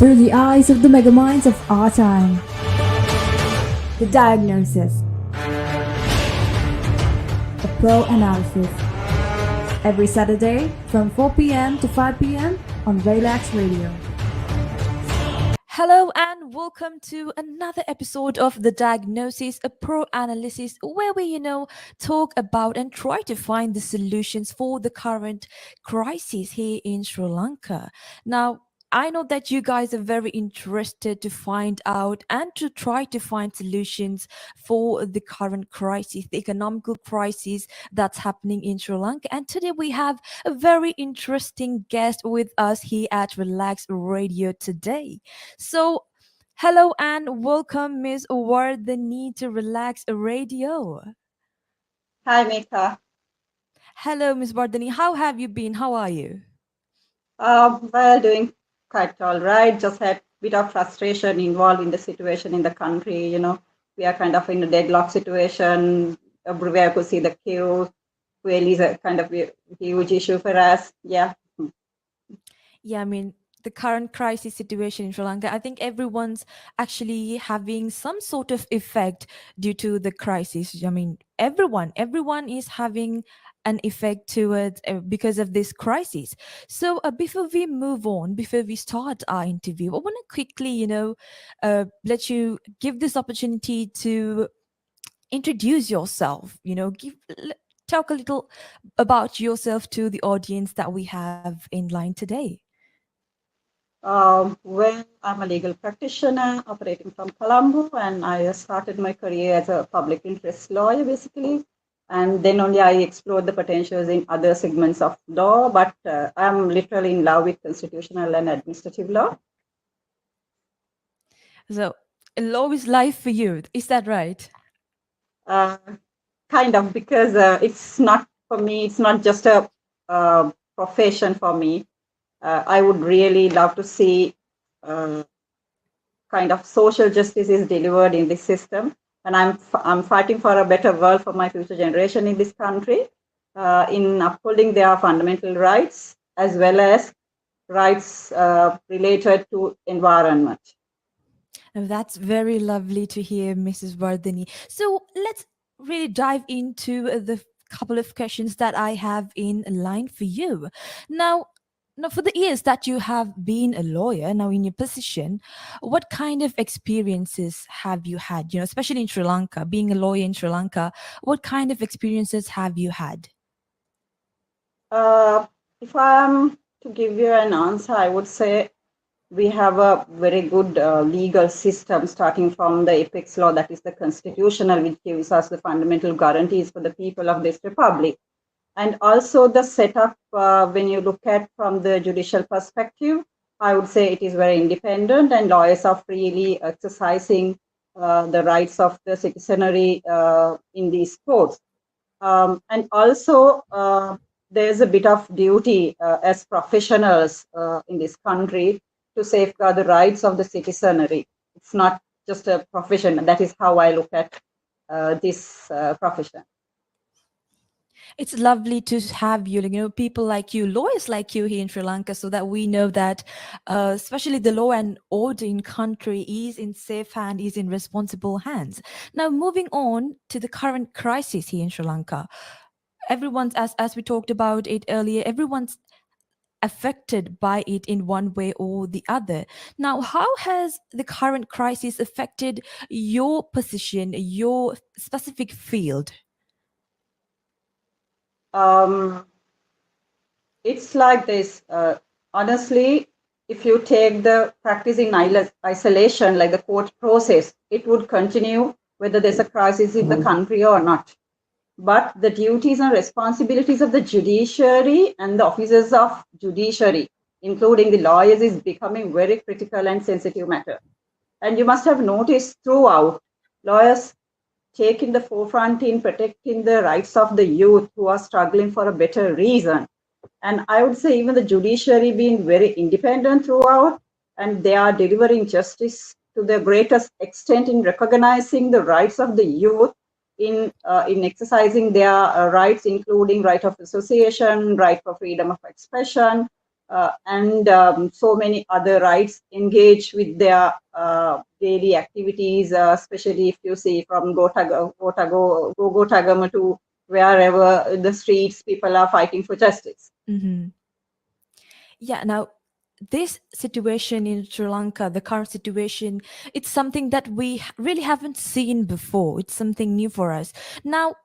through the eyes of the megaminds of our time. The Diagnosis, a pro analysis. Every Saturday from 4 p.m. to 5 p.m. on Relax Radio. Hello and welcome to another episode of The Diagnosis, a pro analysis where we talk about and try to find the solutions for the current crisis here in Sri Lanka. Now, I know that you guys are very interested to find out and to try to find solutions for the current crisis, the economical crisis that's happening in Sri Lanka. And today we have a very interesting guest with us here at Relax Radio today. So, hello and welcome, Miss Wardani to Relax Radio. Hi, Mika. Hello, Miss Wardani. How have you been? How are you? Doing quite all right. Just had a bit of frustration involved in the situation in the country. We are kind of in a deadlock situation. Everywhere could see the queue. Really is a kind of a huge issue for us. Yeah. Yeah, I mean, the current crisis situation in Sri Lanka, I think everyone's actually having some sort of effect due to the crisis. I mean, everyone is having an effect to it because of this crisis. So before we move on, before we start our interview, I want to quickly, let you give this opportunity to introduce yourself. Talk a little about yourself to the audience that we have in line today. I'm a legal practitioner operating from Colombo, and I started my career as a public interest lawyer, basically. And then only I explored the potentials in other segments of law, but I'm literally in love with constitutional and administrative law. So, law is life for you. Is that right? Kind of, because it's not for me, it's not just a profession for me. I would really love to see kind of social justice is delivered in this system. And I'm fighting for a better world for my future generation in this country, in upholding their fundamental rights as well as rights related to environment. Now, that's very lovely to hear, Mrs. Vardhani. So let's really dive into the couple of questions that I have in line for you. Now, for the years that you have been a lawyer, now in your position, what kind of experiences have you had? Especially in Sri Lanka, being a lawyer in Sri Lanka, what kind of experiences have you had? If I'm to give you an answer, I would say we have a very good legal system, starting from the apex law, that is the constitutional, which gives us the fundamental guarantees for the people of this republic. And also the setup, when you look at from the judicial perspective, I would say it is very independent, and lawyers are freely exercising the rights of the citizenry in these courts. And also, there's a bit of duty as professionals in this country to safeguard the rights of the citizenry. It's not just a profession. That is how I look at this profession. It's lovely to have people like you, lawyers like you here in Sri Lanka, so that we know that especially the law and order in country is in safe hand, is in responsible hands. Now, moving on to the current crisis here in Sri Lanka, everyone's, as we talked about it earlier, everyone's affected by it in one way or the other. Now, how has the current crisis affected your position, your specific field? It's like this. Honestly, if you take the practice in isolation, like the court process, it would continue whether there's a crisis in the country or not. But the duties and responsibilities of the judiciary and the officers of judiciary, including the lawyers, is becoming very critical and sensitive matter. And you must have noticed throughout, lawyers taking the forefront in protecting the rights of the youth who are struggling for a better reason. And I would say even the judiciary being very independent throughout, and they are delivering justice to the greatest extent in recognizing the rights of the youth in exercising their rights, including right of association, right for freedom of expression, and so many other rights engage with their daily activities, especially if you see from Gotagama to wherever the streets, people are fighting for justice. Mm-hmm. Yeah, now this situation in Sri Lanka, the current situation, it's something that we really haven't seen before. It's something new for us. Now,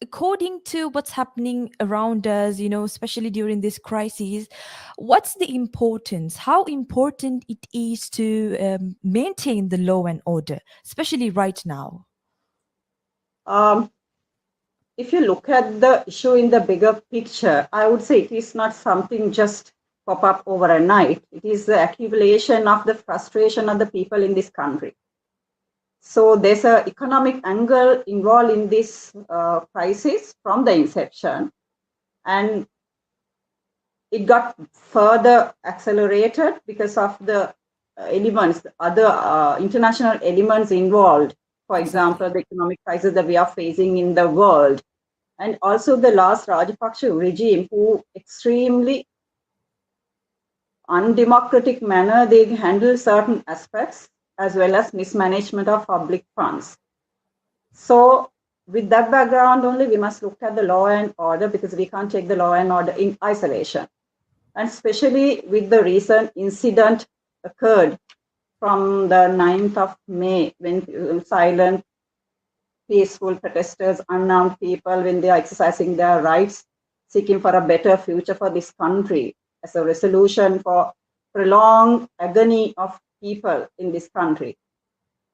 according to what's happening around us, especially during this crisis, what's the importance, how important it is to maintain the law and order, especially right now? If you look at the issue in the bigger picture, I would say it is not something just pop up over a night. It is the accumulation of the frustration of the people in this country. So there's an economic angle involved in this crisis from the inception, and it got further accelerated because of the elements, other international elements involved. For example, the economic crisis that we are facing in the world, and also the last Rajapaksa regime, who extremely undemocratic manner they handle certain aspects, as well as mismanagement of public funds. So with that background only, we must look at the law and order, because we can't take the law and order in isolation. And especially with the recent incident occurred from the 9th of May, when silent, peaceful protesters, unarmed people, when they are exercising their rights, seeking for a better future for this country as a resolution for prolonged agony of people in this country,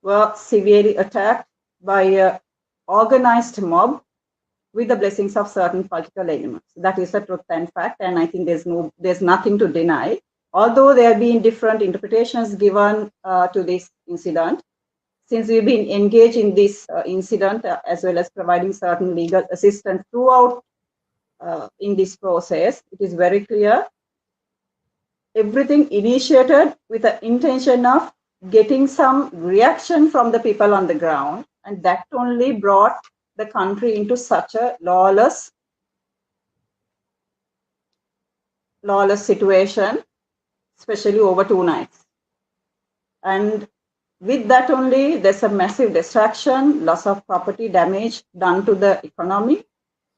were severely attacked by an organized mob with the blessings of certain political elements. That is the truth and fact, and I think there's nothing to deny. Although there have been different interpretations given to this incident, since we've been engaged in this incident as well as providing certain legal assistance throughout in this process, it is very clear everything initiated with the intention of getting some reaction from the people on the ground, and that only brought the country into such a lawless situation, especially over 2 nights. And with that only, there's a massive distraction, loss of property, damage done to the economy,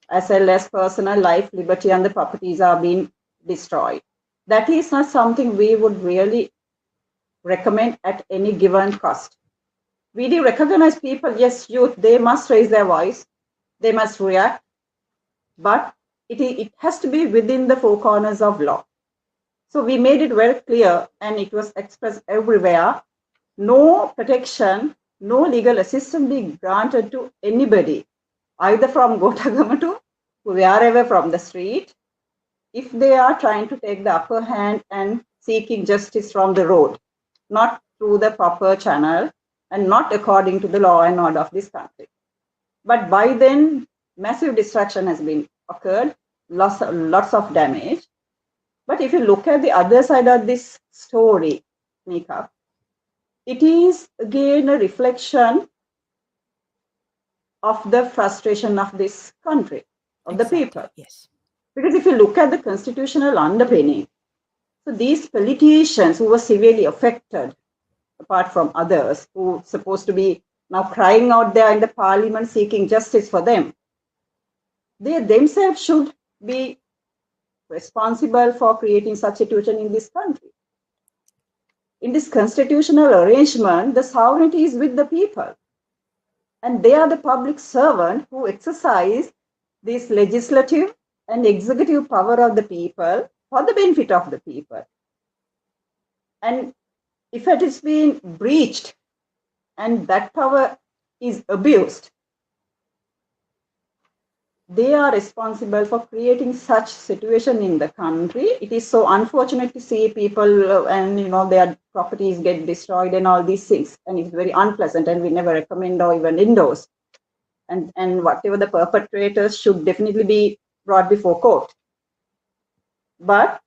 as well as personal life, liberty, and the properties are being destroyed. That is not something we would really recommend at any given cost. We do recognize people, yes, youth, they must raise their voice, they must react, but it has to be within the four corners of law. So we made it very clear, and it was expressed everywhere, no protection, no legal assistance being granted to anybody, either from Gotagama to wherever from the street, if they are trying to take the upper hand and seeking justice from the road, not through the proper channel and not according to the law and order of this country. But by then, massive destruction has been occurred, lots of damage. But if you look at the other side of this story, Nika, it is again a reflection of the frustration of this country, of the people. Yes. Because if you look at the constitutional underpinning, so these politicians who were severely affected, apart from others who are supposed to be now crying out there in the parliament seeking justice for them, they themselves should be responsible for creating such a situation in this country. In this constitutional arrangement, the sovereignty is with the people, and they are the public servant who exercise this legislative and executive power of the people for the benefit of the people. And if it is being breached and that power is abused, they are responsible for creating such situation in the country. It is so unfortunate to see people and their properties get destroyed and all these things, and it's very unpleasant, and we never recommend or even endorse. And whatever the perpetrators should definitely be brought before court. But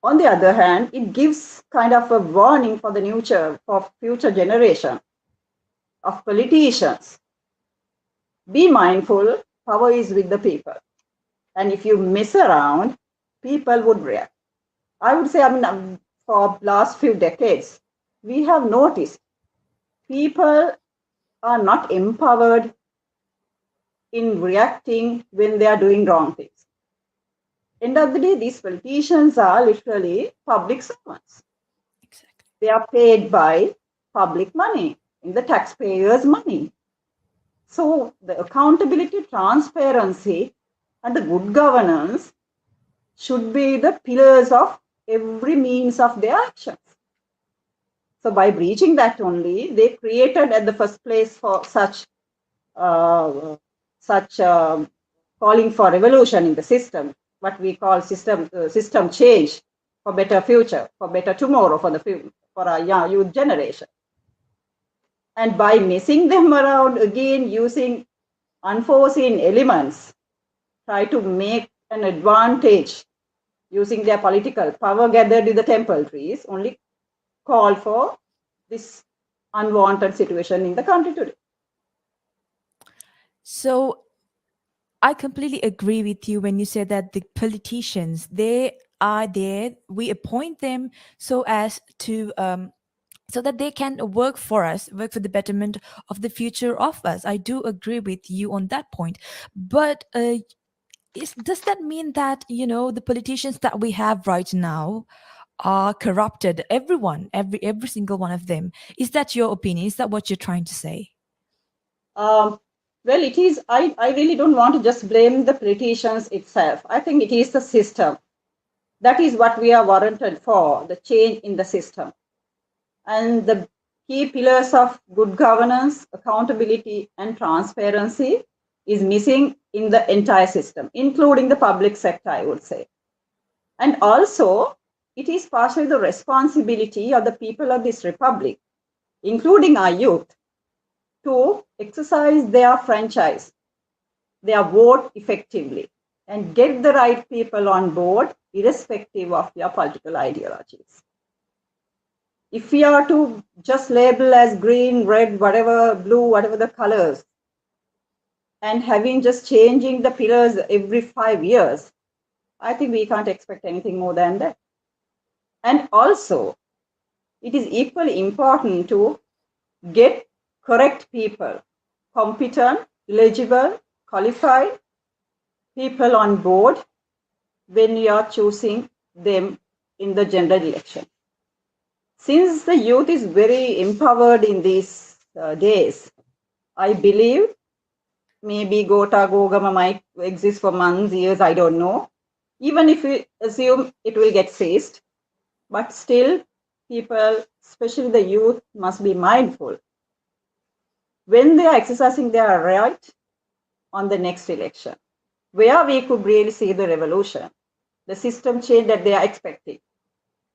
on the other hand, it gives kind of a warning for the future generation of politicians. Be mindful, power is with the people. And if you mess around, people would react. I would say, for last few decades, we have noticed people are not empowered in reacting when they are doing wrong things. End of the day, these politicians are literally public servants. Exactly. They are paid by public money, in the taxpayers' money. So the accountability, transparency, and the good governance should be the pillars of every means of their actions. So by breaching that only, they created at the first place for such uh, calling for revolution in the system, what we call system change for better future, for better tomorrow for our young youth generation. And by messing them around again using unforeseen elements, try to make an advantage using their political power gathered in the temple trees, only call for this unwanted situation in the country today. So I completely agree with you when you say that the politicians, they are there, we appoint them so as to so that they can work for us, work for the betterment of the future of us. I do agree with you on that point. But does that mean that, the politicians that we have right now are corrupted? Everyone, every single one of them. Is that your opinion? Is that what you're trying to say? Um, well, it is. I really don't want to just blame the politicians itself. I think it is the system. That is what we are warranted for, the change in the system. And the key pillars of good governance, accountability, and transparency is missing in the entire system, including the public sector, I would say. And also, it is partially the responsibility of the people of this republic, including our youth, to exercise their franchise, their vote effectively, and get the right people on board, irrespective of their political ideologies. If we are to just label as green, red, whatever, blue, whatever the colors, and having just changing the pillars every 5 years, I think we can't expect anything more than that. And also, it is equally important to get correct people, competent, eligible, qualified people on board when you are choosing them in the general election. Since the youth is very empowered in these days, I believe maybe Gota Gogama might exist for months, years, I don't know. Even if we assume it will get seized, but still people, especially the youth, must be mindful when they are exercising their right on the next election, where we could really see the revolution, the system change that they are expecting.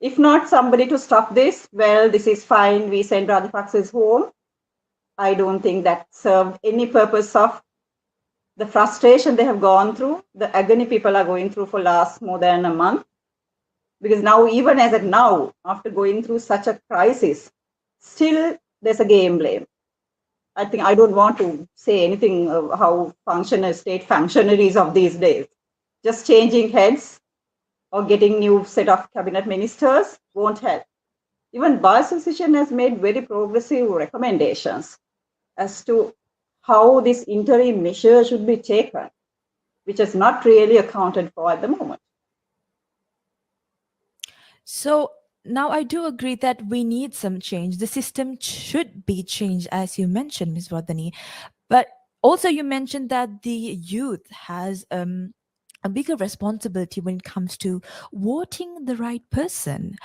If not somebody to stop this, well, this is fine, we send Rajapaksa's home. I don't think that served any purpose of the frustration they have gone through, the agony people are going through for last more than a month. Because now, even as of now, after going through such a crisis, still there's a game blame. I think I don't want to say anything of how state functionaries of these days. Just changing heads or getting new set of cabinet ministers won't help. Even Bar Association has made very progressive recommendations as to how this interim measure should be taken, which is not really accounted for at the moment. So now I do agree that we need some change. The system should be changed, as you mentioned, Ms. Wardani. But also, you mentioned that the youth has a bigger responsibility when it comes to voting the right person.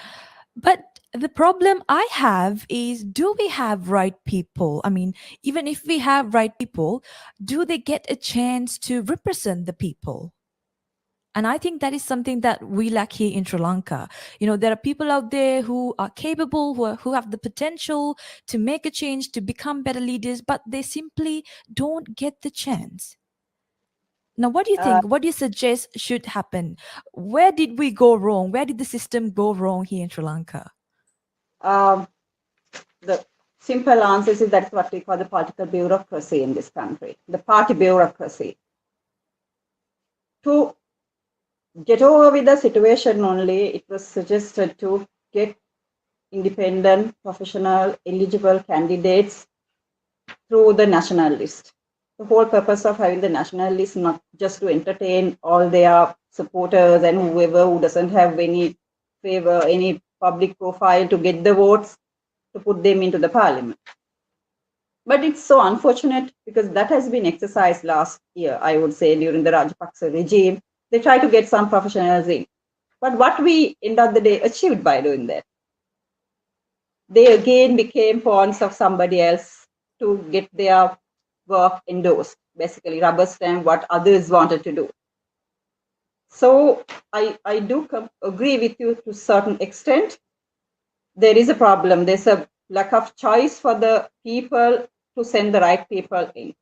But the problem I have is, do we have right people? I mean, even if we have right people, do they get a chance to represent the people? And I think that is something that we lack here in Sri Lanka. There are people out there who are capable, who have the potential to make a change, to become better leaders, but they simply don't get the chance. Now, what do you think? What do you suggest should happen? Where did we go wrong? Where did the system go wrong here in Sri Lanka? The simple answer is that's what we call the political bureaucracy in this country, the party bureaucracy. To get over with the situation only, it was suggested to get independent, professional, eligible candidates through the national list. The whole purpose of having the national list not just to entertain all their supporters and whoever who doesn't have any favor, any public profile to get the votes to put them into the parliament. But it's so unfortunate because that has been exercised last year, I would say, during the Rajapaksa regime. They try to get some professionals in. But what we end of the day achieved by doing that? They again became pawns of somebody else to get their work endorsed, basically rubber stamp what others wanted to do. So I do agree with you to a certain extent. There is a problem. There's a lack of choice for the people to send the right people in.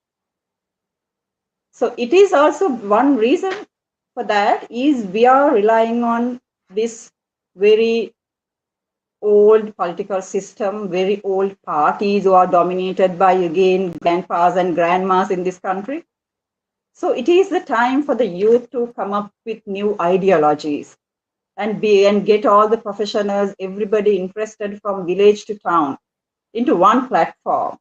So it is also one reason for that is we are relying on this very old political system, very old parties who are dominated by, again, grandpas and grandmas in this country. So it is the time for the youth to come up with new ideologies and get all the professionals, everybody interested from village to town into one platform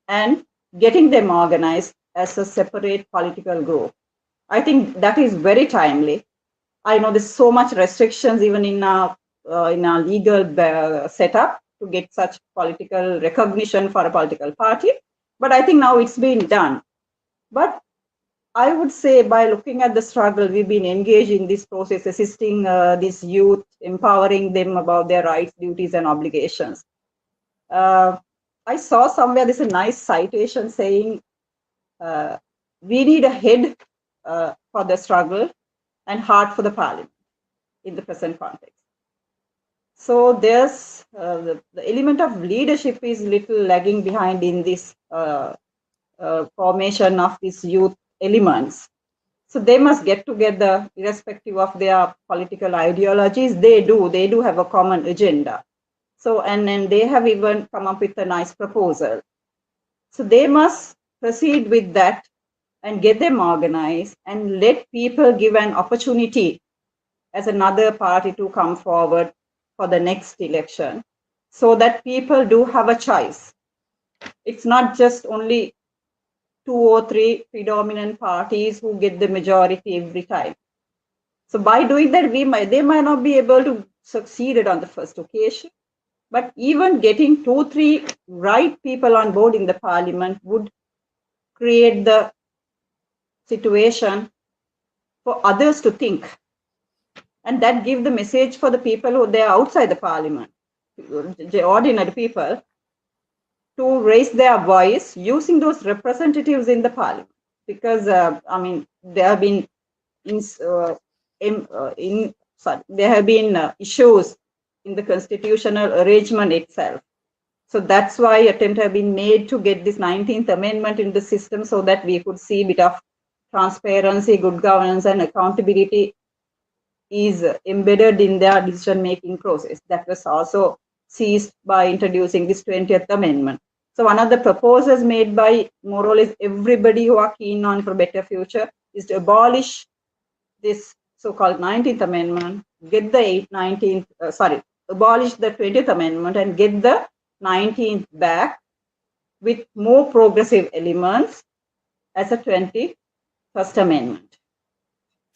and getting them organized as a separate political group. I think that is very timely. I know there's so much restrictions even in our legal setup to get such political recognition for a political party, but I think now it's been done. But I would say by looking at the struggle, we've been engaged in this process, assisting this youth, empowering them about their rights, duties, and obligations. I saw somewhere there's a nice citation saying, we need a head for the struggle and heart for the parliament in the present context. So there's the element of leadership is little lagging behind in this formation of these youth elements. So they must get together irrespective of their political ideologies. They do have a common agenda. So, and then they have even come up with a nice proposal. So they must proceed with that and get them organized and let people give an opportunity as another party to come forward for the next election so that people do have a choice. It's not just only 2 or 3 predominant parties who get the majority every time. So by doing that, they might not be able to succeed on the first occasion, but even getting 2, 3 right people on board in the parliament would create the situation for others to think. And that give the message for the people who they are outside the parliament, the ordinary people, to raise their voice using those representatives in the parliament. Because there have been there have been issues in the constitutional arrangement itself. So that's why attempt have been made to get this 19th amendment in the system so that we could see a bit of transparency, good governance, and accountability is embedded in their decision-making process. That was also seized by introducing this 20th amendment. So one of the proposals made by more or less everybody who are keen on for a better future is to abolish this so-called 19th amendment, get the abolish the 20th amendment and get the 19th back with more progressive elements as a 21st amendment.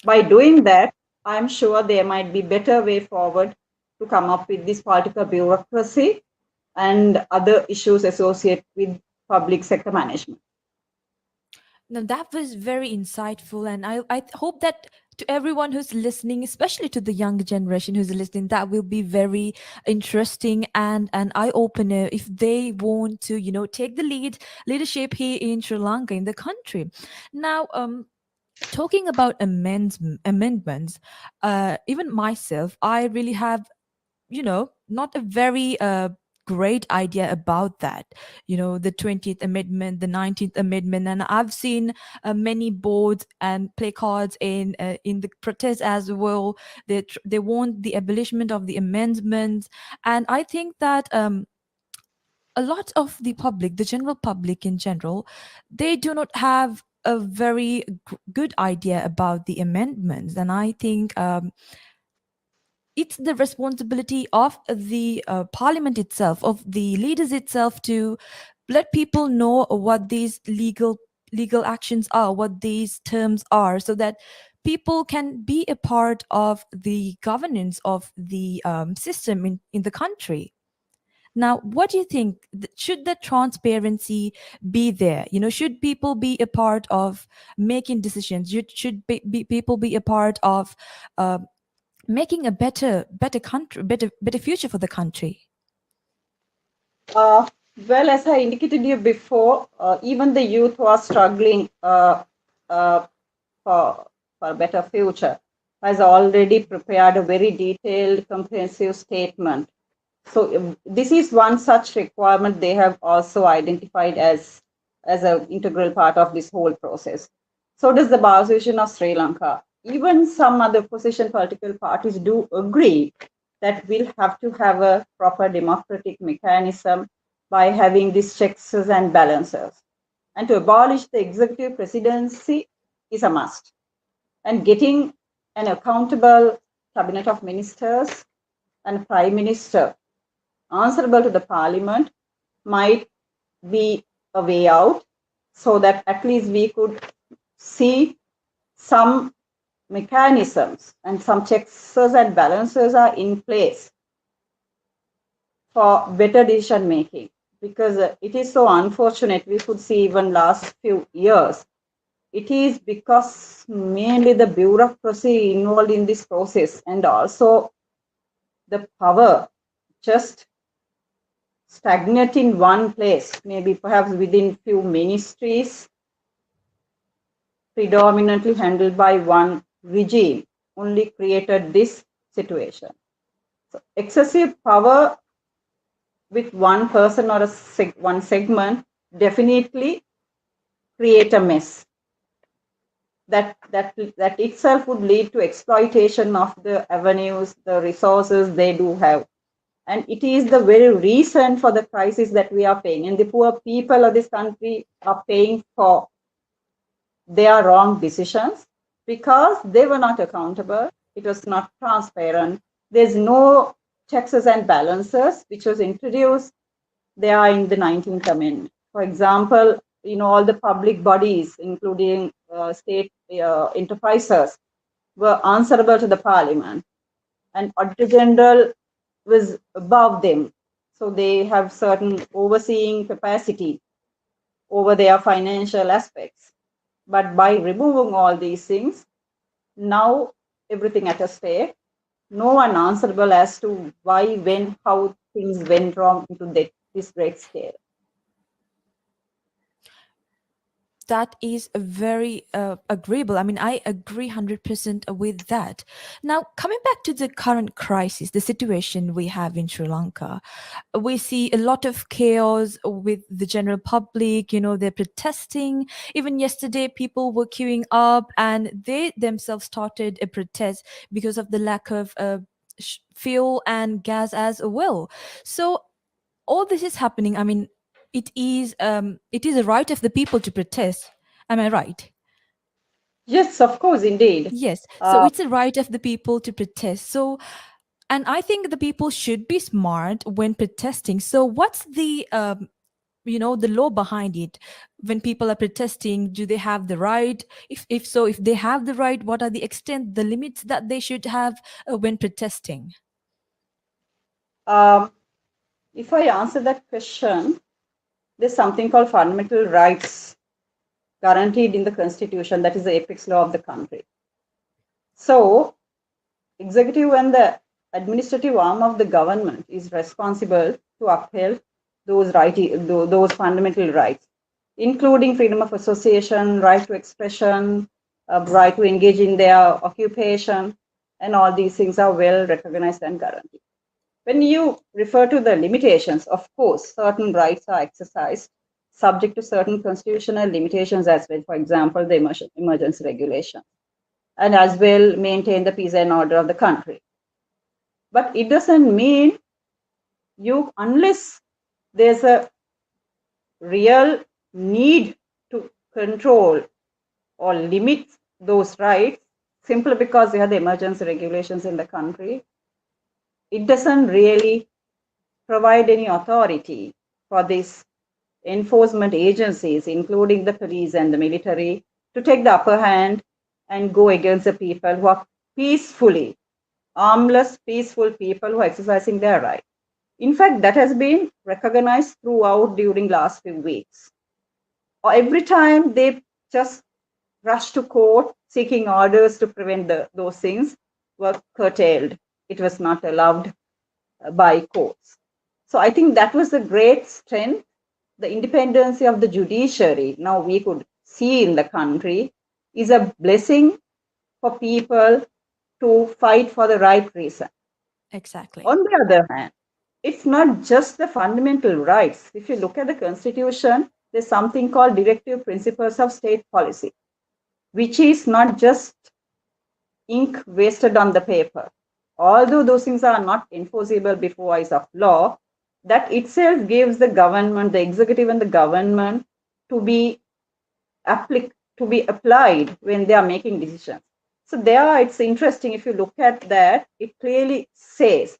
By doing that, I'm sure there might be better way forward to come up with this political bureaucracy and other issues associated with public sector management. Now, that was very insightful, and I hope that to everyone who's listening, especially to the younger generation who's listening, that will be very interesting and an eye opener if they want to, take the leadership here in Sri Lanka, in the country. Now, talking about amendments, even myself, I really have, not a very great idea about that. The 20th amendment, the 19th amendment, and I've seen many boards and placards in the protest as well. They want the abolishment of the amendments, and I think that a lot of the public, the general public in general, they do not have a very good idea about the amendments, and I think it's the responsibility of the parliament itself, of the leaders itself, to let people know what these legal actions are, what these terms are, so that people can be a part of the governance of the system in the country. Now, what do you think? Should the transparency be there? Should people be a part of making decisions? Should people be a part of uh, making a better country, better future for the country? Uh, well, as I indicated you before, even the youth who are struggling for a better future has already prepared a very detailed, comprehensive statement. So this is one such requirement they have also identified as an integral part of this whole process. So does the Bar Association of Sri Lanka. Even some other opposition political parties do agree that we'll have to have a proper democratic mechanism by having these checks and balances. And to abolish the executive presidency is a must. And getting an accountable cabinet of ministers and prime minister answerable to the parliament might be a way out, so that at least we could see some mechanisms and some checks and balances are in place for better decision making. Because it is so unfortunate, we could see even last few years, it is because mainly the bureaucracy involved in this process and also the power just stagnate in one place, maybe perhaps within few ministries, predominantly handled by one regime, only created this situation. So excessive power with one person or one segment definitely create a mess. That itself would lead to exploitation of the avenues, the resources they do have. And it is the very reason for the crisis that we are paying. And the poor people of this country are paying for their wrong decisions because they were not accountable. It was not transparent. There's no checks and balances, which was introduced there in the 19th Amendment. For example, all the public bodies, including state enterprises, were answerable to the parliament. And Auditor General was above them. So they have certain overseeing capacity over their financial aspects. But by removing all these things, now everything at a stake, no one answerable as to why, when, how things went wrong into this great scale. That is very agreeable. I mean, I agree 100% with that. Now, coming back to the current crisis, the situation we have in Sri Lanka, we see a lot of chaos with the general public. They're protesting. Even yesterday, people were queuing up and they themselves started a protest because of the lack of fuel and gas as well. So all this is happening. I mean, it is a right of the people to protest. Am I right? Yes, of course, indeed. Yes. So it's a right of the people to protest. So, and I think the people should be smart when protesting. So what's the the law behind it? When people are protesting, do they have the right? If so, if they have the right, what are the extent, the limits that they should have when protesting? If I answer that question, there's something called fundamental rights guaranteed in the constitution, that is the apex law of the country. So executive and the administrative arm of the government is responsible to uphold those fundamental rights, including freedom of association, right to expression, right to engage in their occupation, and all these things are well recognized and guaranteed. When you refer to the limitations, of course, certain rights are exercised subject to certain constitutional limitations as well. For example, the emergency regulation, and as well maintain the peace and order of the country. But it doesn't mean unless there's a real need to control or limits those rights simply because we have the emergency regulations in the country, it doesn't really provide any authority for these enforcement agencies, including the police and the military, to take the upper hand and go against the people who are peacefully, armless, peaceful people who are exercising their right. In fact, that has been recognized throughout during last few weeks. Every time they just rush to court seeking orders to prevent those things were curtailed. It was not allowed by courts. So I think that was the great strength, the independence of the judiciary. Now we could see in the country is a blessing for people to fight for the right reason. Exactly. On the other hand, it's not just the fundamental rights. If you look at the Constitution, there's something called Directive Principles of State Policy, which is not just ink wasted on the paper. Although those things are not enforceable before eyes of law, that itself gives the government, the executive and the government to be applied when they are making decisions. So there, it's interesting if you look at that, it clearly says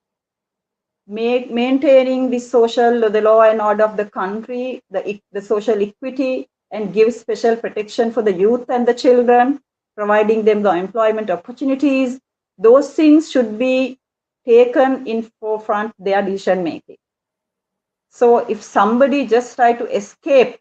maintaining the law and order of the country, the social equity, and give special protection for the youth and the children, providing them the employment opportunities. Those things should be taken in forefront their decision making. So if somebody just try to escape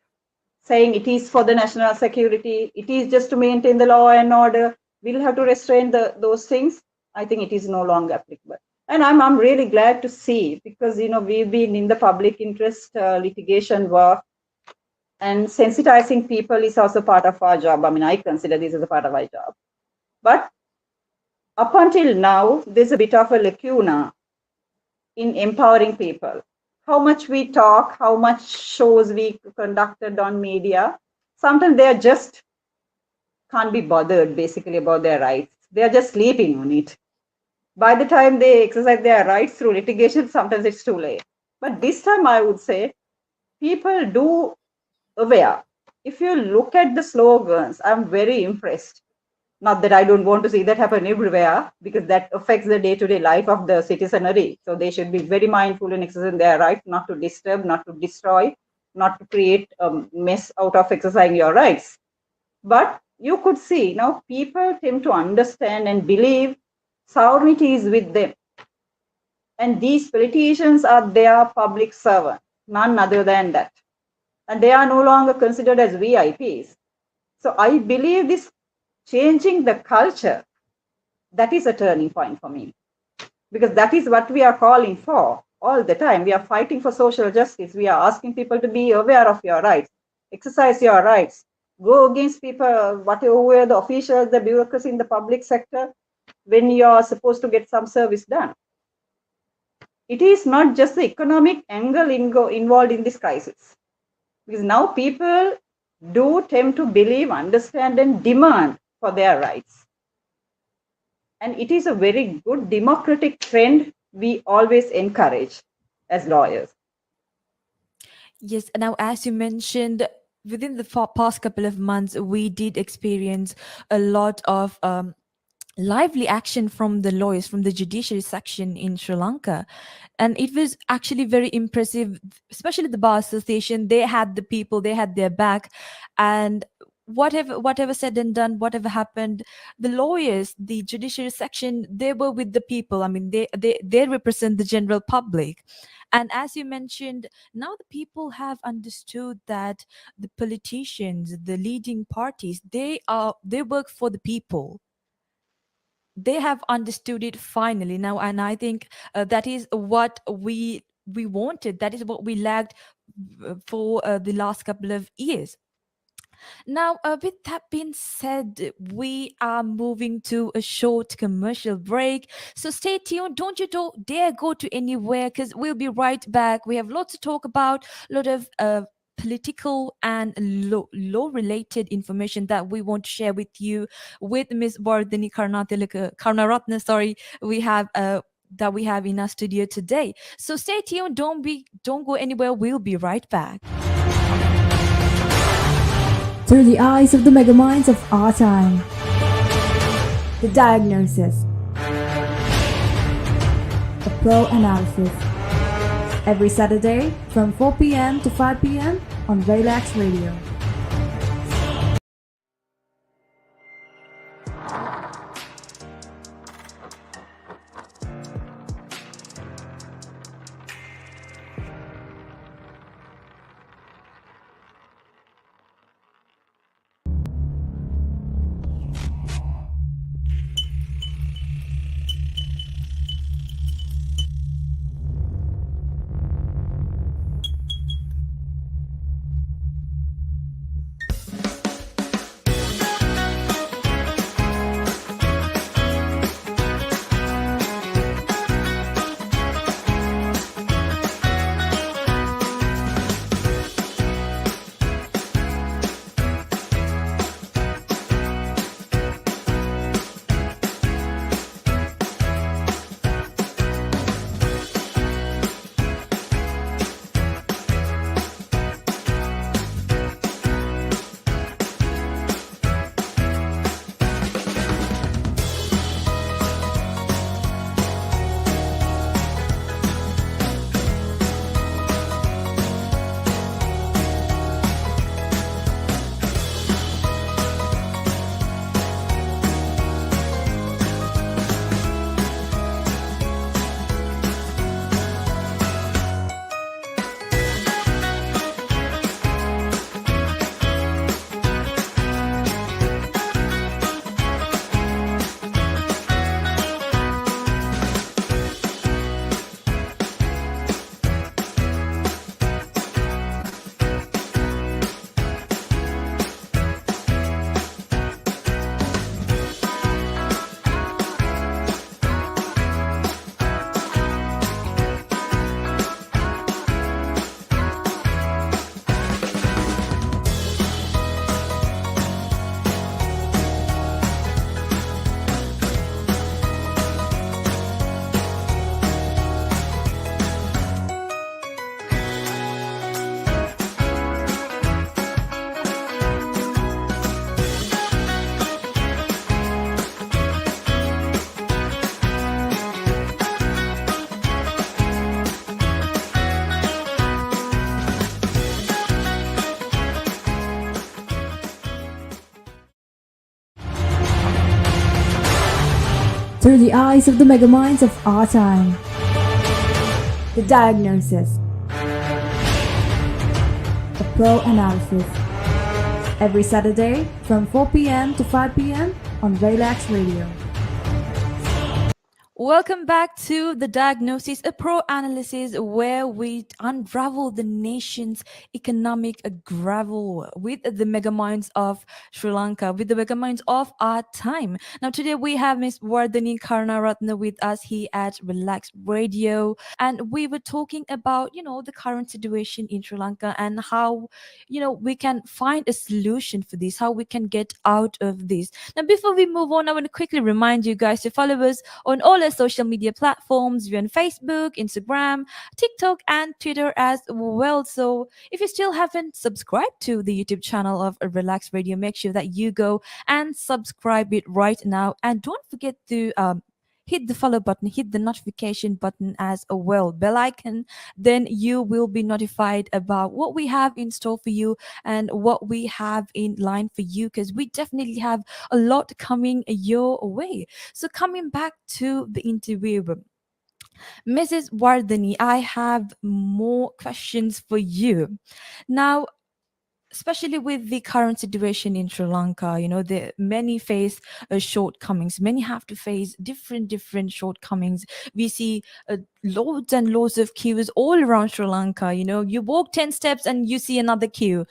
saying it is for the national security, it is just to maintain the law and order, we'll have to restrain those things, I think it is no longer applicable. And I'm really glad to see, because we've been in the public interest litigation work, and sensitizing people is also part of our job. I mean, I consider this as a part of our job. But up until now, there's a bit of a lacuna in empowering people. How much we talk, how much shows we conducted on media, sometimes they are just can't be bothered basically about their rights. They are just sleeping on it. By the time they exercise their rights through litigation, sometimes it's too late. But this time I would say people do aware. If you look at the slogans, I'm very impressed. Not that I don't want to see that happen everywhere, because that affects the day-to-day life of the citizenry. So they should be very mindful in exercising their right, not to disturb, not to destroy, not to create a mess out of exercising your rights. But you could see now people tend to understand and believe sovereignty is with them. And these politicians are their public servants, none other than that. And they are no longer considered as VIPs. So I believe this changing the culture, that is a turning point for me. Because that is what we are calling for all the time. We are fighting for social justice. We are asking people to be aware of your rights, exercise your rights, go against people, whatever the officials, the bureaucracy in the public sector, when you are supposed to get some service done. It is not just the economic angle involved in this crisis. Because now people do tend to believe, understand, and demand for their rights. And it is a very good democratic trend we always encourage as lawyers. Yes, now as you mentioned, within the past couple of months, we did experience a lot of lively action from the lawyers, from the judiciary section in Sri Lanka. And it was actually very impressive, especially the Bar Association. They had the people, they had their back. And whatever said and done, whatever happened, the lawyers, the judiciary section, they were with the people. I mean, they represent the general public. And as you mentioned, now the people have understood that the politicians, the leading parties, they work for the people. They have understood it finally now, and I think that is what we wanted. That is what we lacked for the last couple of years. Now, with that being said, we are moving to a short commercial break. So stay tuned. Don't dare go to anywhere, because we'll be right back. We have lots to talk about, a lot of political and law related information that we want to share with you with Ms. Wardani Karunaratne. Sorry, we have that we have in our studio today. So stay tuned. Don't go anywhere. We'll be right back. Through the eyes of the megaminds of our time. The Diagnosis. A pro analysis. Every Saturday from 4 p.m. to 5 p.m. on Relax Radio. Through the eyes of the megaminds of our time. The Diagnosis. A pro analysis. Every Saturday from 4 p.m. to 5 p.m. on Relax Radio. Welcome back to The Diagnosis, a pro analysis where we unravel the nation's economic gravel with the megaminds of Sri Lanka, with the megaminds of our time. Now, today we have Miss Wardani Karunaratne with us here at Relax Radio, and we were talking about, the current situation in Sri Lanka and how, we can find a solution for this, how we can get out of this. Now, before we move on, I want to quickly remind you guys to follow us on all our social media platforms. We're on Facebook, Instagram, TikTok, and Twitter as well. So if you still haven't subscribed to the YouTube channel of Relax Radio, make sure that you go and subscribe it right now. And don't forget to hit the follow button, hit the notification button as well, bell icon. Then you will be notified about what we have in store for you and what we have in line for you, because we definitely have a lot coming your way. So coming back to the interview, Mrs. Wardani, I have more questions for you. Now, especially with the current situation in Sri Lanka, the many face shortcomings. Many have to face different shortcomings. We see loads and loads of queues all around Sri Lanka. You walk 10 steps and you see another queue.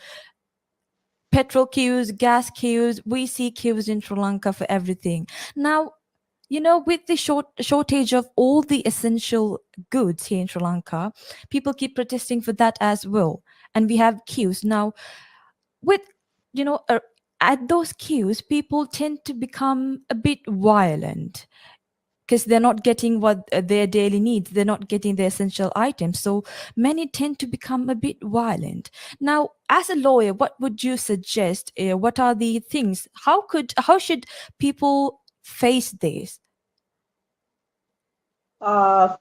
Petrol queues, gas queues. We see queues in Sri Lanka for everything. Now, with the shortage of all the essential goods here in Sri Lanka, people keep protesting for that as well. And we have queues. Now, with, at those queues, people tend to become a bit violent. because they're not getting what their daily needs, they're not getting the essential items. So many tend to become a bit violent. Now, as a lawyer, what would you suggest? What are the things? How should people face this? I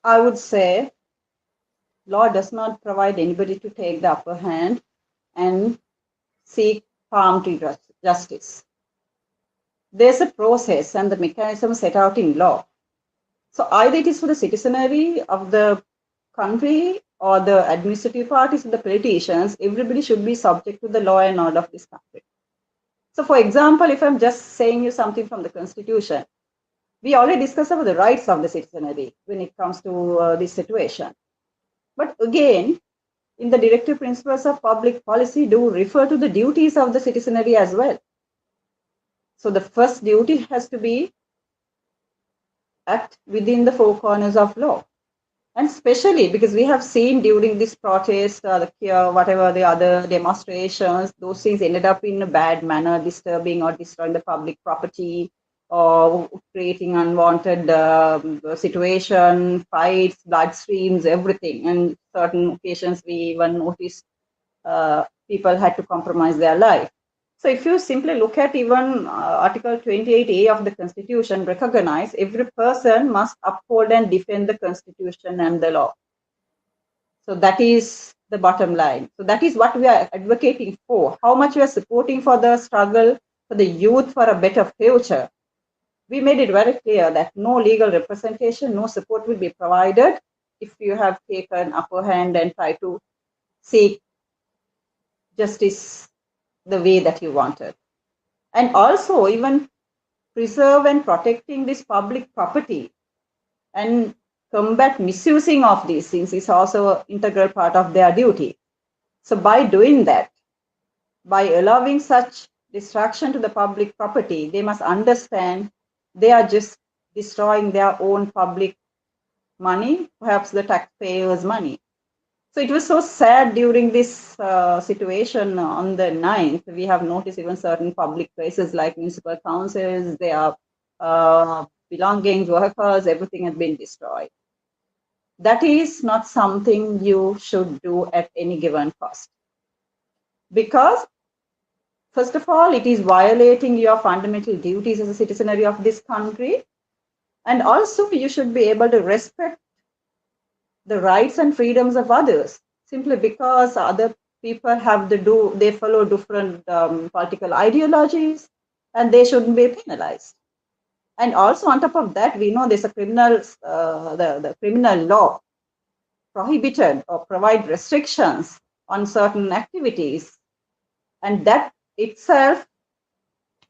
would say law does not provide anybody to take the upper hand and seek harm to justice. There's a process and the mechanism set out in law. So either it is for the citizenry of the country or the administrative parties, the politicians, everybody should be subject to the law and order of this country. So for example, if I'm just saying you something from the constitution, we already discussed about the rights of the citizenry when it comes to this situation. But again, in the directive principles of public policy do refer to the duties of the citizenry as well. So the first duty has to be act within the four corners of law. And especially because we have seen during this protest, whatever the other demonstrations, those things ended up in a bad manner, disturbing or destroying the public property or creating unwanted situation, fights, blood streams, everything. And certain occasions we even noticed people had to compromise their life. So if you simply look at even Article 28A of the Constitution, recognize every person must uphold and defend the Constitution and the law. So that is the bottom line. So that is what we are advocating for. How much we are supporting for the struggle for the youth for a better future. We made it very clear that no legal representation, no support will be provided if you have taken upper hand and try to seek justice the way that you wanted. And also even preserve and protecting this public property and combat misusing of these things is also an integral part of their duty. So by doing that, by allowing such destruction to the public property, they must understand they are just destroying their own public money, perhaps the taxpayers' money. So it was so sad during this situation on the 9th. We have noticed even certain public places like municipal councils, their belongings, workers, everything had been destroyed. That is not something you should do at any given cost. Because, first of all, it is violating your fundamental duties as a citizenry of this country. And also, you should be able to respect the rights and freedoms of others simply because other people they follow different political ideologies and they shouldn't be penalized. And also on top of that, we know there's a the criminal law prohibited or provide restrictions on certain activities, and that itself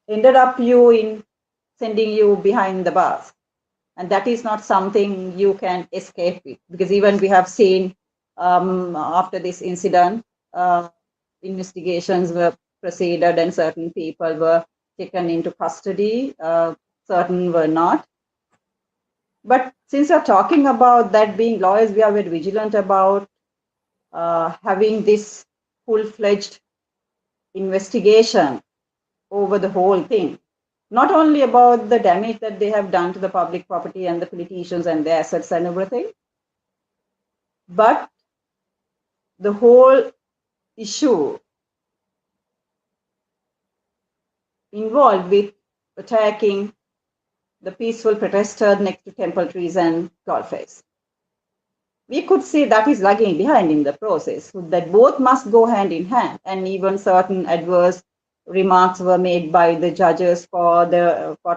ended up sending you behind the bars. And that is not something you can escape with, because even we have seen after this incident, investigations were proceeded and certain people were taken into custody, certain were not. But since you're talking about that, being lawyers, we are very vigilant about having this full-fledged investigation over the whole thing. Not only about the damage that they have done to the public property and the politicians and their assets and everything, but the whole issue involved with attacking the peaceful protesters next to temple trees and golfers. We could say that is lagging behind in the process, that both must go hand in hand, and even certain adverse remarks were made by the judges for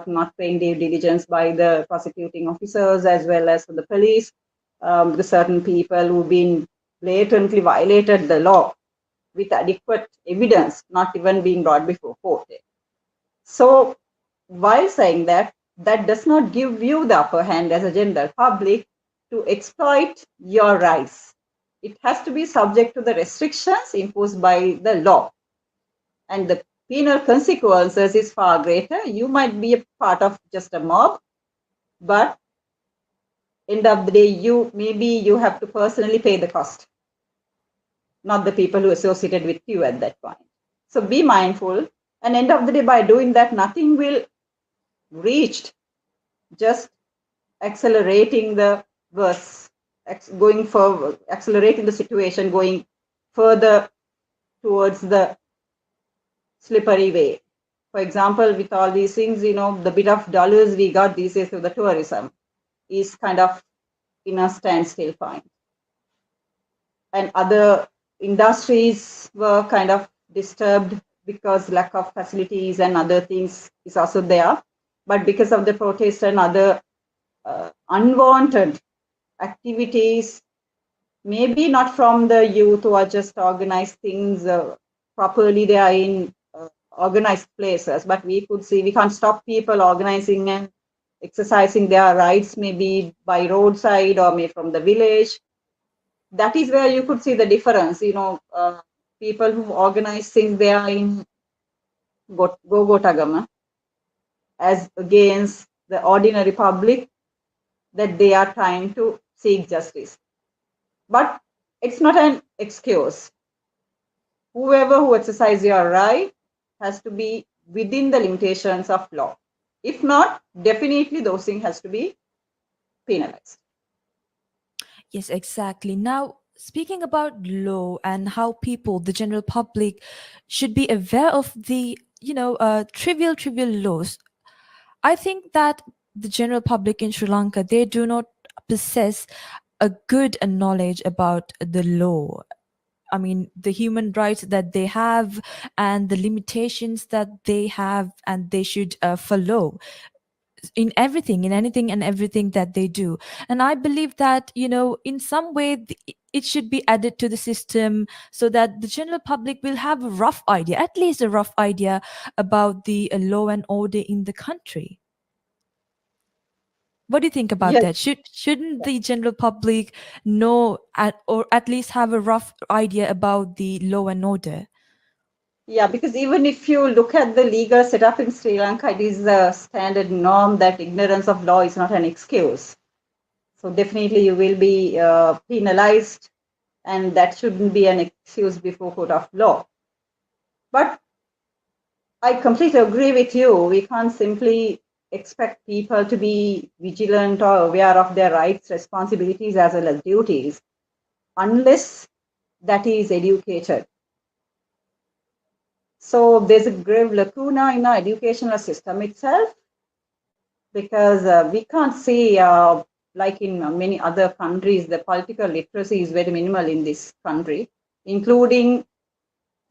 not paying due diligence by the prosecuting officers as well as for the police. The certain people who've been blatantly violated the law with adequate evidence, not even being brought before court. So while saying that, that does not give you the upper hand as a general public to exploit your rights. It has to be subject to the restrictions imposed by the law. And the penal consequences is far greater. You might be a part of just a mob, but end of the day, you have to personally pay the cost, not the people who associated with you at that point. So be mindful, and end of the day, by doing that, nothing will reach just accelerating the verse, going forward, accelerating the situation, going further towards the slippery way. For example, with all these things, the bit of dollars we got these days through the tourism is kind of in a standstill point. And other industries were kind of disturbed because lack of facilities and other things is also there. But because of the protest and other unwanted activities, maybe not from the youth who are just organized things properly, they are in organized places, but we could see we can't stop people organizing and exercising their rights, maybe by roadside or maybe from the village. That is where you could see the difference. People who organize things, they are in Gogotagama as against the ordinary public, that they are trying to seek justice. But it's not an excuse. Whoever who exercises your right has to be within the limitations of law. If not, definitely those things has to be penalized. Yes, exactly. Now, speaking about law and how people, the general public, should be aware of the, trivial laws, I think that the general public in Sri Lanka, they do not possess a good knowledge about the law. I mean, the human rights that they have and the limitations that they have, and they should follow in everything, in anything and everything that they do. And I believe that, in some way, it should be added to the system so that the general public will have a rough idea, at least a rough idea about the law and order in the country. What do you think about Yes. that? Shouldn't the general public know or at least have a rough idea about the law and order? Yeah, because even if you look at the legal setup in Sri Lanka, it is a standard norm that ignorance of law is not an excuse. So definitely you will be penalized, and that shouldn't be an excuse before court of law. But I completely agree with you. We can't simply expect people to be vigilant or aware of their rights, responsibilities, as well as duties, unless that is educated. So there's a grave lacuna in our educational system itself, because we can't see, like in many other countries, the political literacy is very minimal in this country, including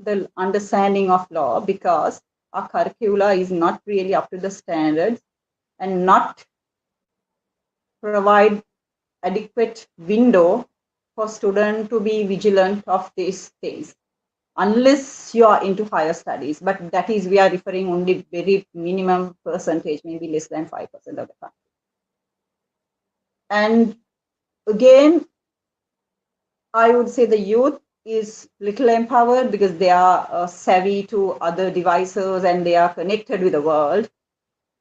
the understanding of law, because our curricula is not really up to the standards and not provide adequate window for students to be vigilant of these things, unless you are into higher studies. But that is, we are referring only very minimum percentage, maybe less than 5% of the country. And again, I would say the youth is little empowered because they are savvy to other devices and they are connected with the world.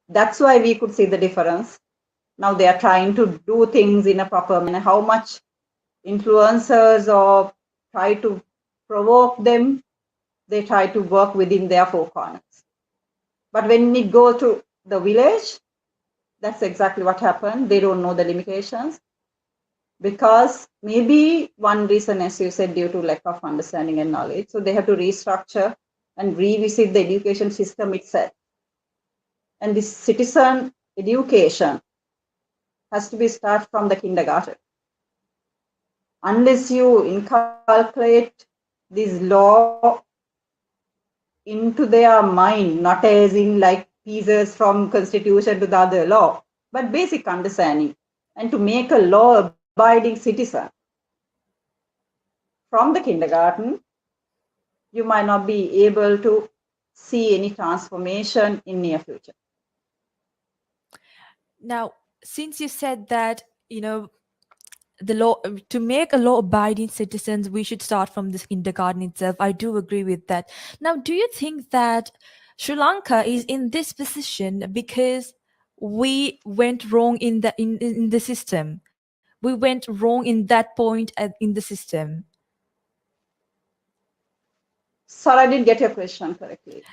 That's why we could see the difference. Now they are trying to do things in a proper manner. How much influencers or try to provoke them, they try to work within their four corners. But when we go to the village, that's exactly what happened. They don't know the limitations, because maybe one reason, as you said, due to lack of understanding and knowledge. So they have to restructure and revisit the education system itself. And this citizen education has to be started from the kindergarten. Unless you inculcate this law into their mind, not as in like pieces from constitution to the other law, but basic understanding, and to make a law-abiding citizen from the kindergarten, you might not be able to see any transformation in near future. Now, since you said that, the law, to make a law abiding citizens, we should start from this kindergarten itself. I do agree with that. Now, do you think that Sri Lanka is in this position because we went wrong in the system? We went wrong in that point in the system. Sorry, I didn't get your question correctly.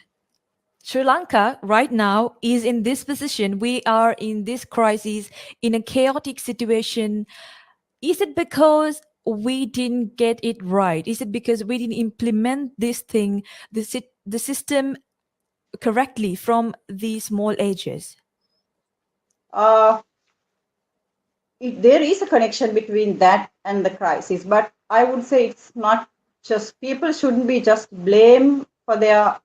Sri Lanka right now is in this position. We are in this crisis, in a chaotic situation. Is it because we didn't get it right? Is it because we didn't implement this thing, the system correctly from the small ages? Uh, there is a connection between that and the crisis, but I would say it's not just, people shouldn't be just blamed for their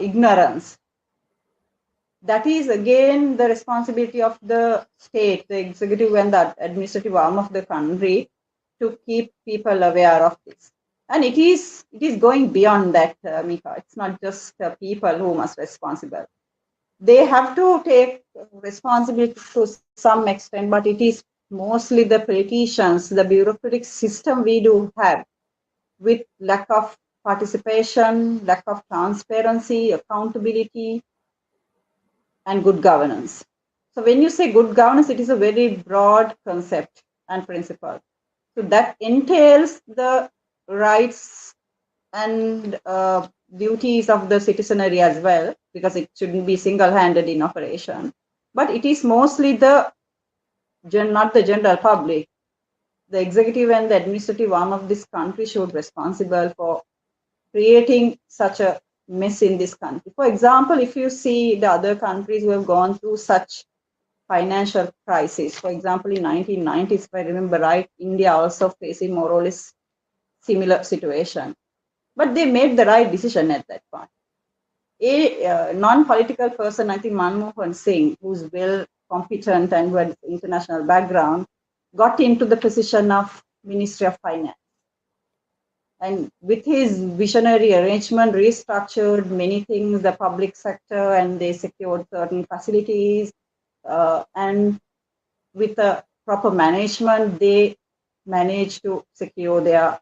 ignorance. That is again the responsibility of the state, the executive and the administrative arm of the country, to keep people aware of this. And it is going beyond that, Mika. It's not just people who must be responsible. They have to take responsibility to some extent, but it is mostly the politicians, the bureaucratic system we do have, with lack of participation, lack of transparency, accountability, and good governance. So when you say good governance, it is a very broad concept and principle. So that entails the rights and duties of the citizenry as well, because it shouldn't be single-handed in operation. But it is mostly not the general public. The executive and the administrative arm of this country should be responsible for creating such a mess in this country. For example, if you see the other countries who have gone through such financial crisis, for example, in 1990s, if I remember right, India also facing more or less similar situation. But they made the right decision at that point. A non-political person, I think Manmohan Singh, who's well competent and who had international background, got into the position of Ministry of Finance. And with his visionary arrangement, restructured many things, the public sector, and they secured certain facilities. And with a proper management, they managed to secure their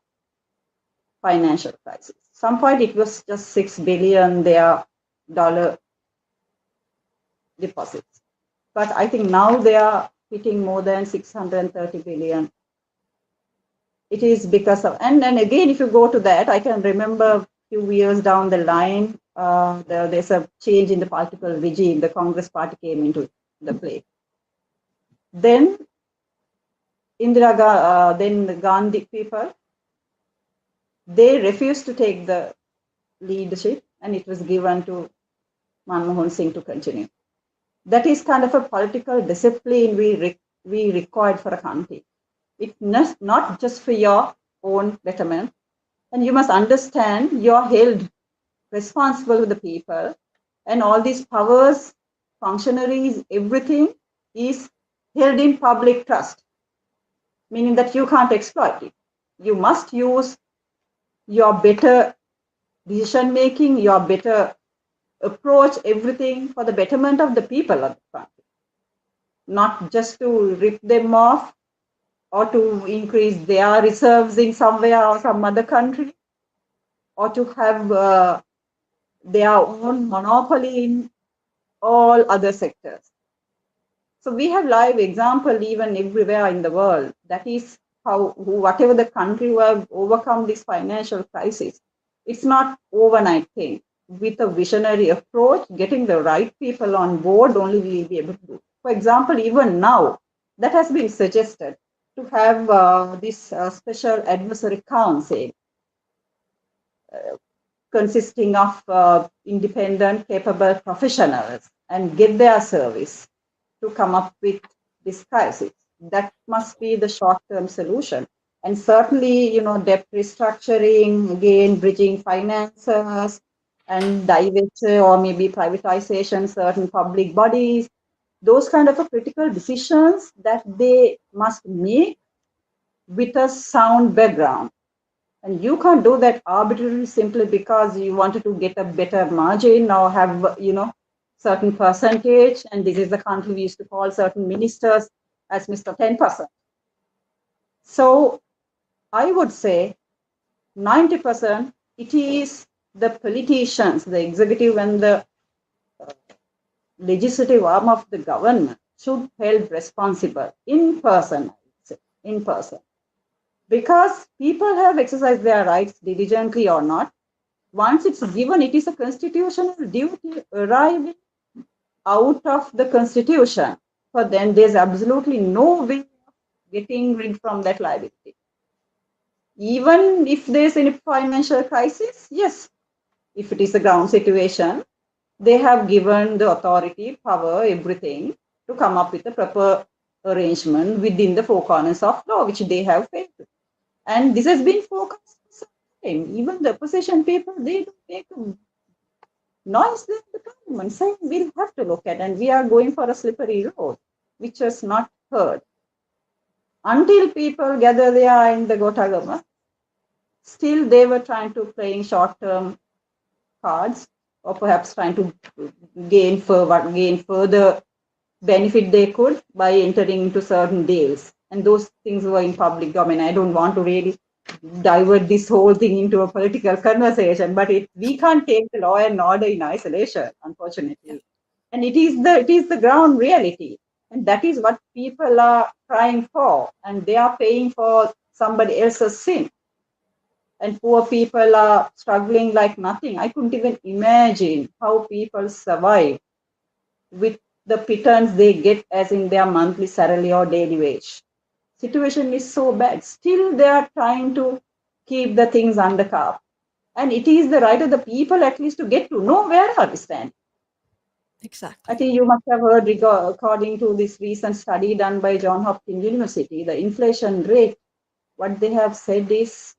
financial crisis. Some point it was just $6 billion their dollar deposits, but I think now they are hitting more than 630 billion. It is because of, and again, if you go to that, I can remember a few years down the line, there's a change in the political regime. The Congress party came into the play. Then then the Gandhi people, they refused to take the leadership, and it was given to Manmohan Singh to continue. That is kind of a political discipline we required for a country. It's not just for your own betterment, and you must understand you're held responsible with the people, and all these powers, functionaries, everything is held in public trust, meaning that you can't exploit it. You must use your better decision making, your better approach, everything for the betterment of the people of the country, not just to rip them off or to increase their reserves in somewhere or some other country, or to have their own monopoly in all other sectors. So we have live example even everywhere in the world. That is how whatever the country who have overcome this financial crisis, it's not overnight thing. With a visionary approach, getting the right people on board, only we will be able to do. For example, even now, that has been suggested to have this special advisory council consisting of independent, capable professionals, and get their service to come up with this crisis. That must be the short-term solution. And certainly, debt restructuring, again, bridging finances, and divestiture or maybe privatization, certain public bodies, those kind of critical decisions that they must make with a sound background. And you can't do that arbitrarily simply because you wanted to get a better margin or have, certain percentage. And this is the country we used to call certain ministers as Mr. 10%. So I would say 90%, it is the politicians, the executive and the legislative arm of the government should be held responsible in person, in person. Because people have exercised their rights diligently or not, once it's given, it is a constitutional duty arriving out of the constitution. For them, there's absolutely no way of getting rid from that liability. Even if there's any financial crisis, yes, if it is a ground situation, they have given the authority, power, everything to come up with a proper arrangement within the four corners of law, which they have failed. And this has been focused for some time. Even the opposition people, they do make a noise in the government saying we'll have to look at, and we are going for a slippery road, which was not heard. Until people gather there in the Gotagama, still they were trying to playing short-term cards, or perhaps trying to gain further benefit they could by entering into certain deals. And those things were in public domain. I don't want to really divert this whole thing into a political conversation, but we can't take the law and order in isolation, unfortunately. And it is the ground reality. And that is what people are crying for. And they are paying for somebody else's sin. And poor people are struggling like nothing. I couldn't even imagine how people survive with the pittance they get as in their monthly salary or daily wage. Situation is so bad. Still, they are trying to keep the things under cap. And it is the right of the people at least to get to know where are we stand. Exactly. I think you must have heard, according to this recent study done by Johns Hopkins University, the inflation rate, what they have said is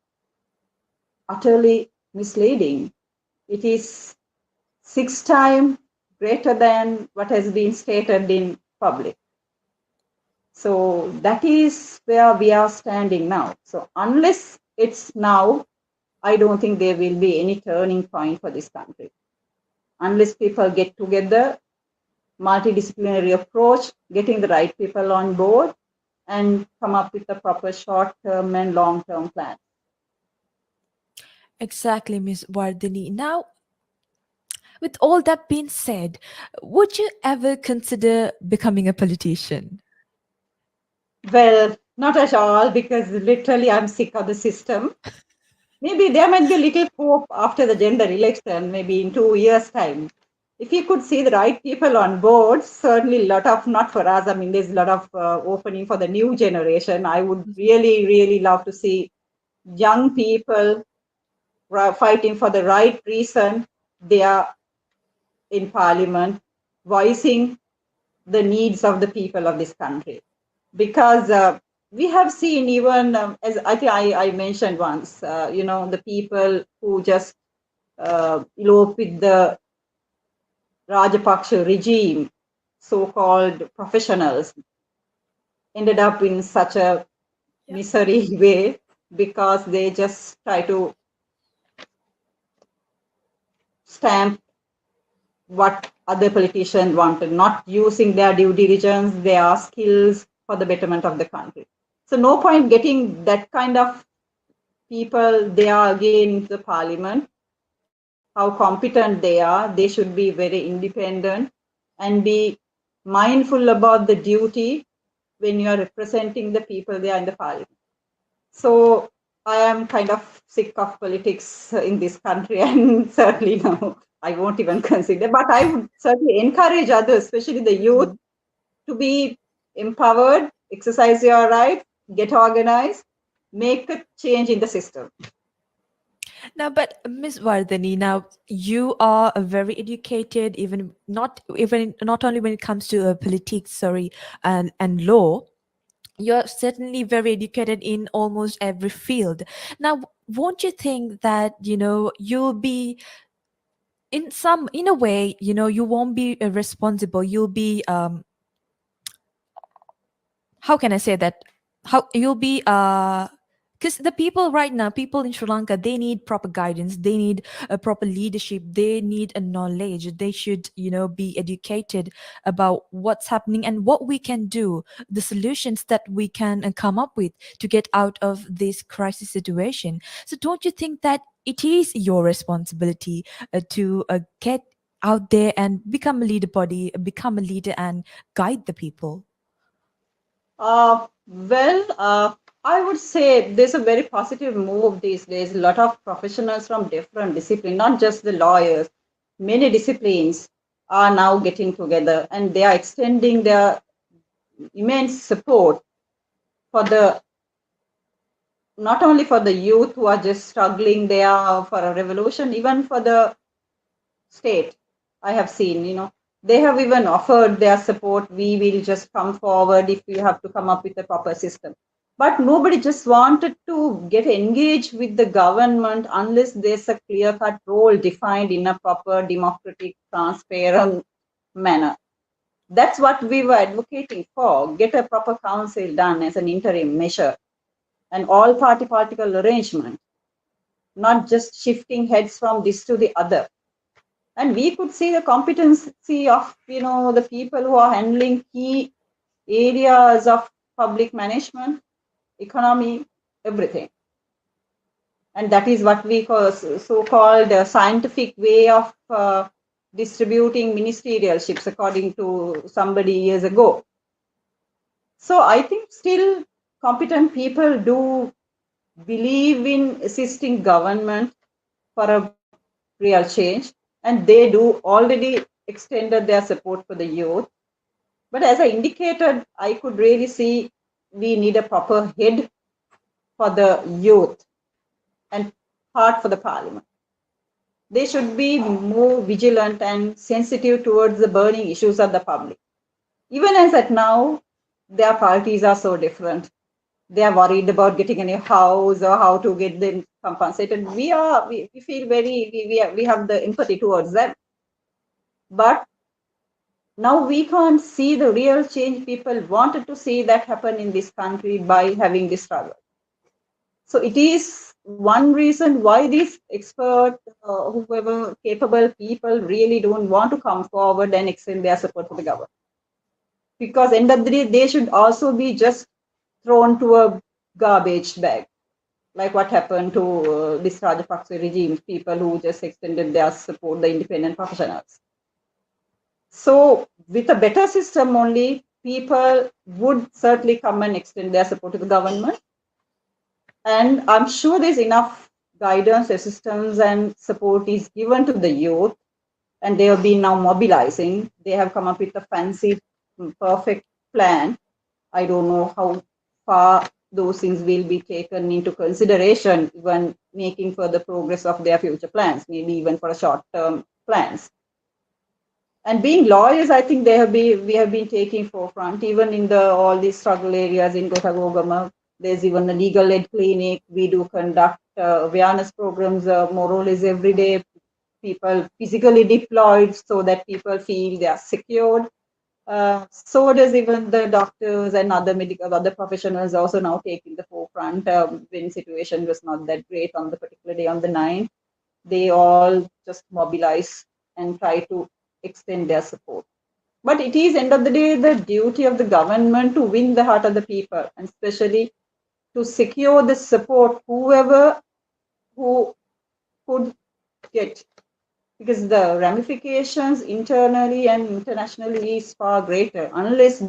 utterly misleading. It is 6 times greater than what has been stated in public. So that is where we are standing now. So unless it's now, I don't think there will be any turning point for this country. Unless people get together, multidisciplinary approach, getting the right people on board, and come up with a proper short-term and long-term plan. Exactly, Ms. Wardani. Now, with all that being said, would you ever consider becoming a politician? Well, not at all, because literally I'm sick of the system. Maybe there might be a little hope after the gender election, maybe in 2 years' time. If you could see the right people on board, certainly a lot of, not for us, I mean, there's a lot of opening for the new generation. I would really, really love to see young people fighting for the right reason. They are in parliament, voicing the needs of the people of this country. Because we have seen even, as I think I mentioned once, the people who just elope with the Rajapaksa regime, so-called professionals, ended up in such a misery way because they just try to stamp what other politicians wanted, not using their due diligence, their skills for the betterment of the country. So no point getting that kind of people there again into the parliament. How competent they are, they should be very independent and be mindful about the duty when you are representing the people there in the parliament. So I am kind of sick of politics in this country, and certainly no, I won't even consider. But I would certainly encourage others, especially the youth, to be empowered, exercise your right, get organized, make a change in the system. Now, but Ms. Vardhani, now you are a very educated, even not only when it comes to politics, sorry, and law. You're certainly very educated in almost every field. Now, won't you think that you'll be in a way, you won't be responsible. You'll be how can I say that? How you'll be because the people right now, people in Sri Lanka, they need proper guidance, they need a proper leadership, they need a knowledge, they should be educated about what's happening and what we can do, the solutions that we can come up with to get out of this crisis situation. So don't you think that it is your responsibility to get out there and become a leader body, become a leader and guide the people? Well, I would say there's a very positive move these days. A lot of professionals from different disciplines, not just the lawyers, many disciplines are now getting together and they are extending their immense support for the not only for the youth who are just struggling there for a revolution, even for the state. I have seen, they have even offered their support. We will just come forward if you have to come up with a proper system. But nobody just wanted to get engaged with the government unless there's a clear-cut role defined in a proper democratic, transparent manner. That's what we were advocating for. Get a proper council done as an interim measure, an all-party political arrangement, not just shifting heads from this to the other. And we could see the competency of the people who are handling key areas of public management, economy, everything. And that is what we call so-called scientific way of distributing ministerialships, according to somebody years ago. So I think still competent people do believe in assisting government for a real change, and they do already extended their support for the youth. But as I indicated, I could really see we need a proper head for the youth and heart for the parliament. They should be more vigilant and sensitive towards the burning issues of the public. Even as at now, their priorities are so different. They are worried about getting a new house or how to get them compensated. We feel we have the empathy towards them. But now we can't see the real change people wanted to see that happen in this country by having this struggle. So it is one reason why these expert, whoever capable people really don't want to come forward and extend their support for the government. Because end of the day, they should also be just thrown to a garbage bag, like what happened to this Rajapaksa regime, people who just extended their support, the independent professionals. So with a better system only, people would certainly come and extend their support to the government. And I'm sure there's enough guidance, assistance, and support is given to the youth. And they have been now mobilizing. They have come up with a fancy, perfect plan. I don't know how far those things will be taken into consideration when making further progress of their future plans, maybe even for a short-term plans. And being lawyers, I think we have been taking forefront, even in all these struggle areas in Gotagogama. There's even a legal aid clinic. We do conduct awareness programs more or less every day. People physically deployed so that people feel they are secured. So does even the doctors and other professionals also now taking the forefront when situation was not that great on the particular day on the 9th. They all just mobilize and try to extend their support. But it is end of the day the duty of the government to win the heart of the people, and especially to secure the support whoever who could get, because the ramifications internally and internationally is far greater unless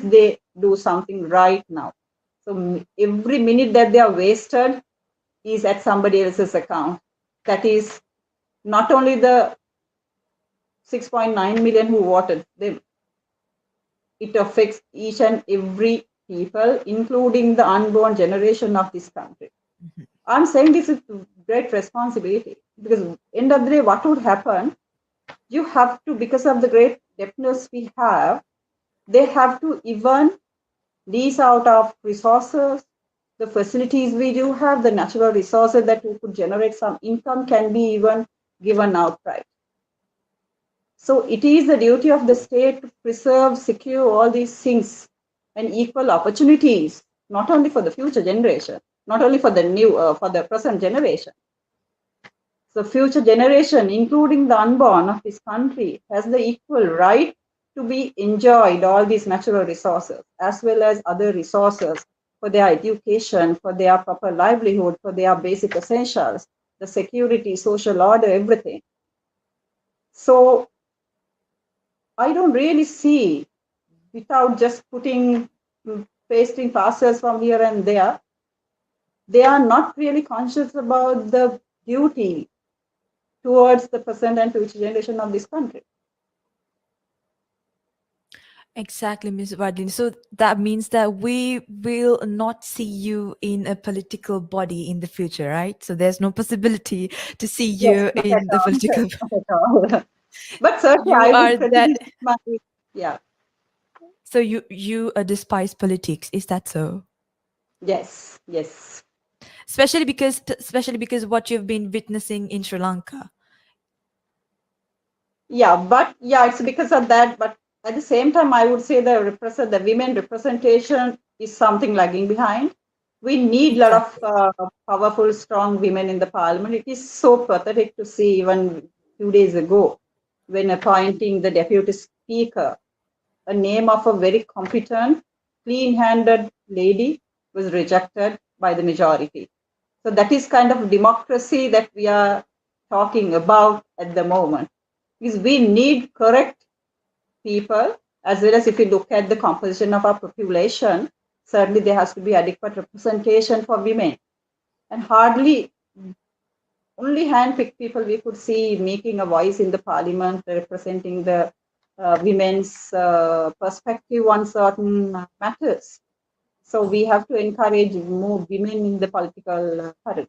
they do something right now. So every minute that they are wasted is at somebody else's account. That is not only the 6.9 million who voted them. It affects each and every people, including the unborn generation of this country. Mm-hmm. I'm saying this is great responsibility, because end of the day, what would happen? You have to, because of the great debtness we have, they have to even lease out of resources, the facilities we do have, the natural resources that we could generate some income can be even given outright. So it is the duty of the state to preserve, secure all these things and equal opportunities, not only for the future generation, not only for for the present generation. So future generation, including the unborn of this country, has the equal right to be enjoyed all these natural resources, as well as other resources for their education, for their proper livelihood, for their basic essentials, the security, social order, everything. So I don't really see, without just putting pasting parcels from here and there, they are not really conscious about the duty towards the present and future generation of this country. Exactly, Ms. Wardani. So that means that we will not see you in a political body in the future, right? So there's no possibility to see Yes, you not at in the all. political. Not at all. But certainly, You I would are that. consider my, yeah, So you despise politics. Is that so? yes, yes. Especially because what you've been witnessing in Sri Lanka. Yeah, but yeah, it's because of that. But at the same time, I would say the women representation is something lagging behind. We need a lot Exactly. of powerful, strong women in the parliament. It is so pathetic to see even 2 days ago when appointing the deputy speaker, a name of a very competent, clean-handed lady was rejected by the majority. So that is kind of democracy that we are talking about at the moment. Because we need correct people, as well as if you look at the composition of our population, certainly there has to be adequate representation for women. And hardly only hand-picked people we could see making a voice in the parliament, representing the women's perspective on certain matters. So we have to encourage more women in the political party.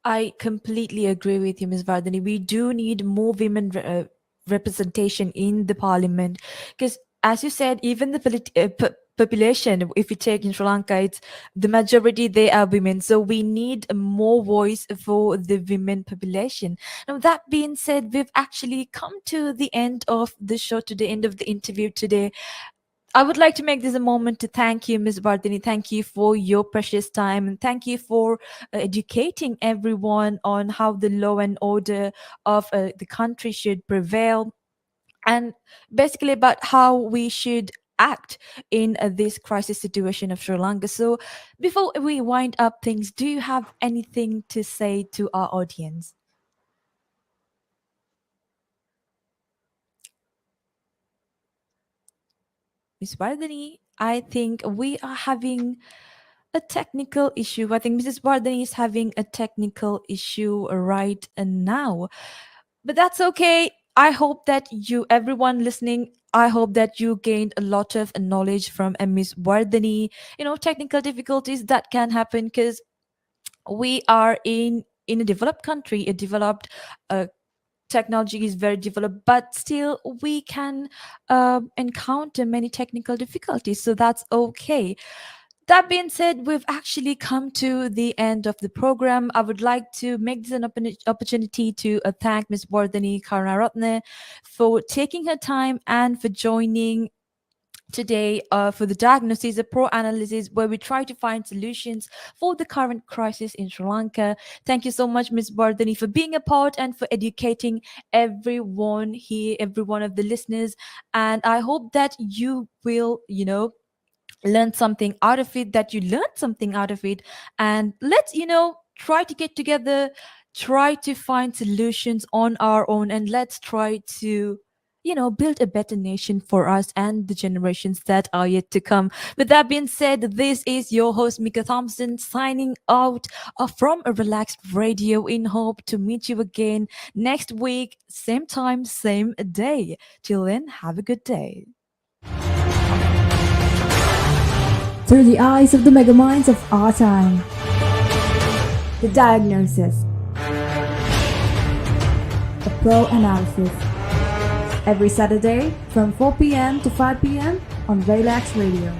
I completely agree with you, Ms. Vardhani. We do need more women representation in the parliament because, as you said, even the population, if you take in Sri Lanka, it's the majority they are women. So we need more voice for the women population. Now, that being said, we've actually come to the end of the show today, end of the interview today. I would like to make this a moment to thank you, Ms. Bardini. Thank you for your precious time and thank you for educating everyone on how the law and order of the country should prevail and basically about how we should act in this crisis situation of Sri Lanka. So, before we wind up things, do you have anything to say to our audience? Ms. Bardini, I think we are having a technical issue. I think Mrs. Wardani is having a technical issue right now. But that's okay. I hope that everyone listening, I hope that you gained a lot of knowledge from Miss Wardani. Technical difficulties that can happen because we are in a developed country, a developed technology is very developed, but still we can encounter many technical difficulties. So that's okay. That being said, we've actually come to the end of the program. I would like to make this an opportunity to thank Ms. Wardani Karunaratne for taking her time and for joining today for the Diagnosis, a pro analysis where we try to find solutions for the current crisis in Sri Lanka. Thank you so much, Ms. Wardani, for being a part and for educating everyone here, every one of the listeners. And I hope that you will, learn something out of it, that you learned something out of it, and let's try to get together, try to find solutions on our own, and let's try to build a better nation for us and the generations that are yet to come. With that being said, this is your host Mika Thompson signing out from a relaxed radio in hope to meet you again next week, same time, same day. Till then, have a good day. Through the eyes of the megaminds of our time. The Diagnosis. A pro analysis. Every Saturday from 4 p.m. to 5 p.m. on Relax Radio.